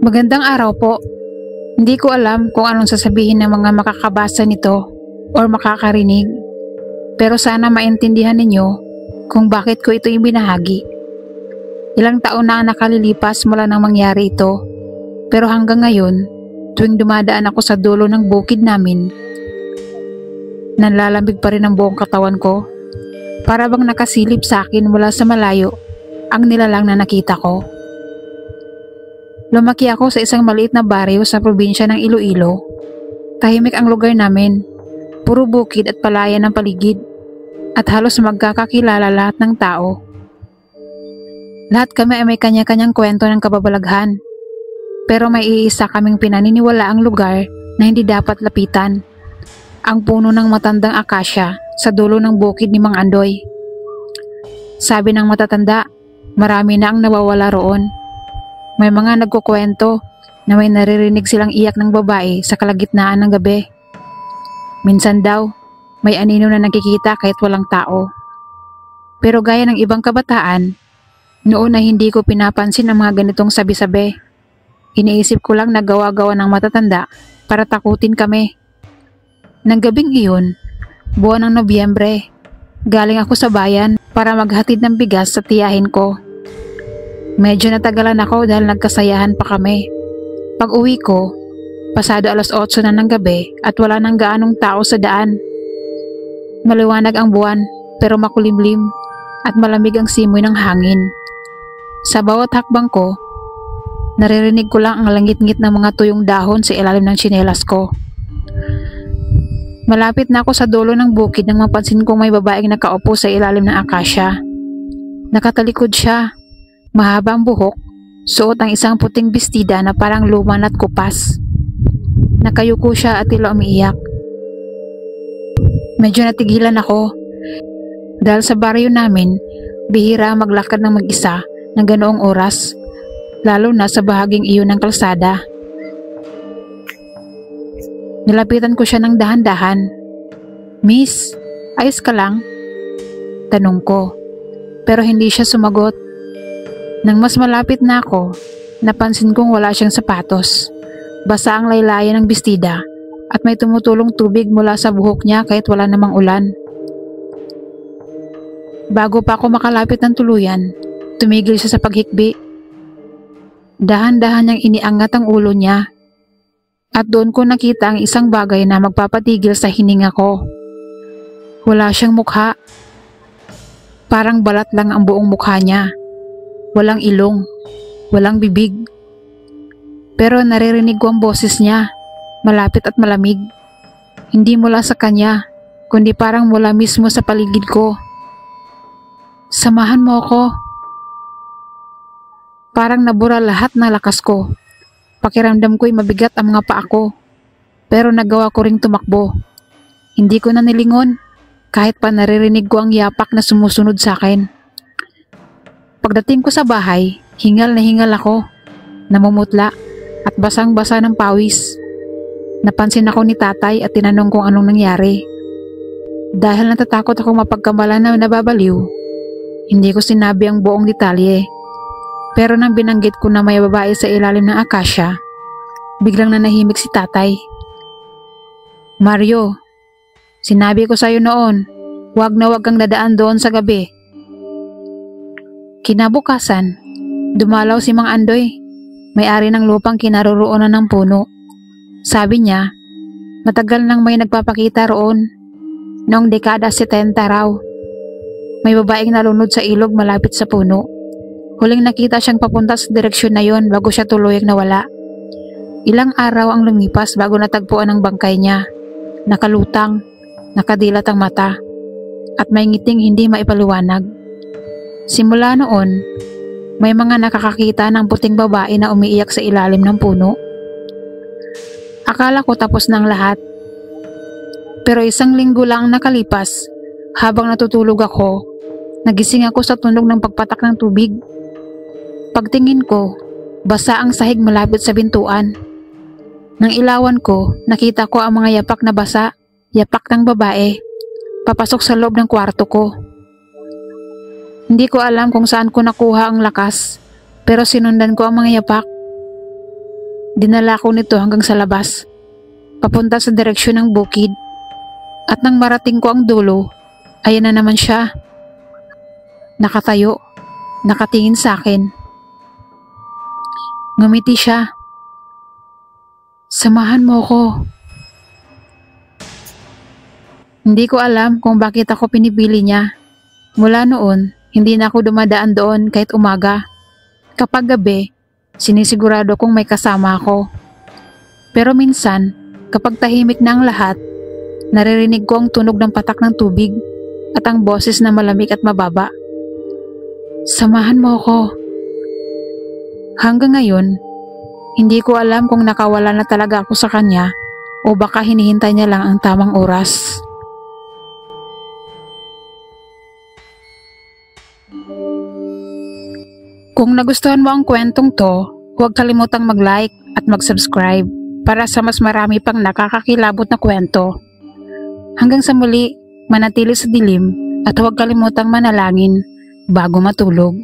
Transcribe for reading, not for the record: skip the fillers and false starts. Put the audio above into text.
Magandang araw po. Hindi ko alam kung anong sasabihin ng mga makakabasa nito or makakarinig. Pero sana maintindihan ninyo kung bakit ko ito ibinahagi. Ilang taon na ang nakalilipas mula nang mangyari ito. Pero hanggang ngayon, tuwing dumadaan ako sa dulo ng bukid namin, nanlalamig pa rin ang buong katawan ko. Para bang nakasilip sa akin mula sa malayo ang nilalang na nakita ko. Lumaki ako sa isang maliit na baryo sa probinsya ng Iloilo. Tahimik ang lugar namin, puro bukid at palayan ng paligid, at halos magkakakilala lahat ng tao. Lahat kami ay may kanya-kanyang kwento ng kababalaghan, pero may iisa kaming pinaniniwala ang lugar na hindi dapat lapitan, ang puno ng matandang akasya sa dulo ng bukid ni Mang Andoy. Sabi ng matatanda, marami na ang nawawala roon. May mga nagkukwento na may naririnig silang iyak ng babae sa kalagitnaan ng gabi. Minsan daw, may anino na nakikita kahit walang tao. Pero gaya ng ibang kabataan, noon ay hindi ko pinapansin ang mga ganitong sabi-sabi. Iniisip ko lang na gawa-gawa ng matatanda para takutin kami. Nang gabing iyon, buwan ng Nobyembre, galing ako sa bayan para maghatid ng bigas sa tiyahin ko. Medyo natagalan ako dahil nagkasayahan pa kami. Pag uwi ko, pasado 8:00 na ng gabi at wala nang gaanong tao sa daan. Maliwanag ang buwan pero makulimlim at malamig ang simoy ng hangin. Sa bawat hakbang ko, naririnig ko lang ang langit-ngit ng mga tuyong dahon sa ilalim ng tsinelas ko. Malapit na ako sa dulo ng bukid nang mapansin kong may babaeng nakaupo sa ilalim ng akasya. Nakatalikod siya. Mahaba ang buhok, suot ang isang puting bestida na parang luma at kupas. Nakayuko siya at tila umiiyak. Medyo natigilan ako dahil sa baryo namin, bihira maglakad ng mag-isa ng ganoong oras, lalo na sa bahaging iyon ng kalsada. Nilapitan ko siya ng dahan-dahan. "Miss, ayos ka lang?" Tanong ko, pero hindi siya sumagot. Nang mas malapit na ako, napansin kong wala siyang sapatos. Basa ang laylayan ng bestida at may tumutulong tubig mula sa buhok niya kahit wala namang ulan. Bago pa ako makalapit ng tuluyan, tumigil siya sa paghikbi. Dahan-dahan niyang iniangat ang ulo niya at doon ko nakita ang isang bagay na magpapatigil sa hininga ko. Wala siyang mukha. Parang balat lang ang buong mukha niya. Walang ilong, walang bibig. Pero naririnig ko ang boses niya, malapit at malamig. Hindi mula sa kanya, kundi parang mula mismo sa paligid ko. "Samahan mo ako." Parang nabura lahat ng lakas ko. Pakiramdam ko'y mabigat ang mga paa ko, pero nagawa ko ring tumakbo. Hindi ko na nilingon, kahit pa naririnig ko ang yapak na sumusunod sa akin. Pagdating ko sa bahay, hingal na hingal ako, namumutla at basang-basa ng pawis. Napansin ako ni tatay at tinanong kung anong nangyari. Dahil natatakot akong mapagkamalan na nababaliw, hindi ko sinabi ang buong detalye. Pero nang binanggit ko na may babae sa ilalim ng akasya, biglang nanahimik si tatay. "Mario, sinabi ko sa'yo noon, wag na wag kang dadaan doon sa gabi." Kinabukasan, dumalaw si Mang Andoy, may-ari ng lupang kinaroroonan ng puno. Sabi niya, matagal nang may nagpapakita roon, noong dekada 70 raw. May babaeng nalunod sa ilog malapit sa puno. Huling nakita siyang papunta sa direksyon na yon bago siya tuluyang nawala. Ilang araw ang lumipas bago natagpuan ang bangkay niya. Nakalutang, nakadilat ang mata, at may ngiting hindi maipaliwanag. Simula noon, may mga nakakakita ng puting babae na umiiyak sa ilalim ng puno. Akala ko tapos na ang lahat. Pero 1 linggo lang nakalipas, habang natutulog ako, nagising ako sa tunog ng pagpatak ng tubig. Pagtingin ko, basa ang sahig malapit sa pintuan. Nang ilawan ko, nakita ko ang mga yapak na basa, yapak ng babae, papasok sa loob ng kwarto ko. Hindi ko alam kung saan ko nakuha ang lakas, pero sinundan ko ang mga yapak. Dinala ko nito hanggang sa labas, papunta sa direksyon ng bukid. At nang marating ko ang dulo, ayan na naman siya. Nakatayo, nakatingin sa akin. Ngumiti siya. Samahan mo ko. Hindi ko alam kung bakit ako pinipili niya. Mula noon, hindi na ako dumadaan doon kahit umaga. Kapag gabi, sinisigurado kong may kasama ako. Pero minsan, kapag tahimik na ang lahat, naririnig ko ang tunog ng patak ng tubig at ang boses na malamig at mababa. Samahan mo ako. Hanggang ngayon, hindi ko alam kung nakawala na talaga ako sa kanya o baka hinihintay niya lang ang tamang oras. Kung nagustuhan mo ang kwentong to, huwag kalimutang mag-like at mag-subscribe para sa mas marami pang nakakakilabot na kwento. Hanggang sa muli, manatili sa dilim at huwag kalimutang manalangin bago matulog.